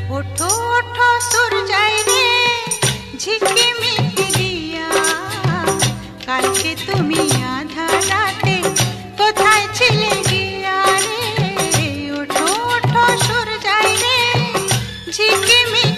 ওঠো ওঠো সূর্যাই রে ঝিকিমিকি দিয়া, কালকে তুমি আধা রাতে কোথায় ছিলে গিয়া রে? ওঠো ওঠো সূর্যাই রে ঝিকিমিকি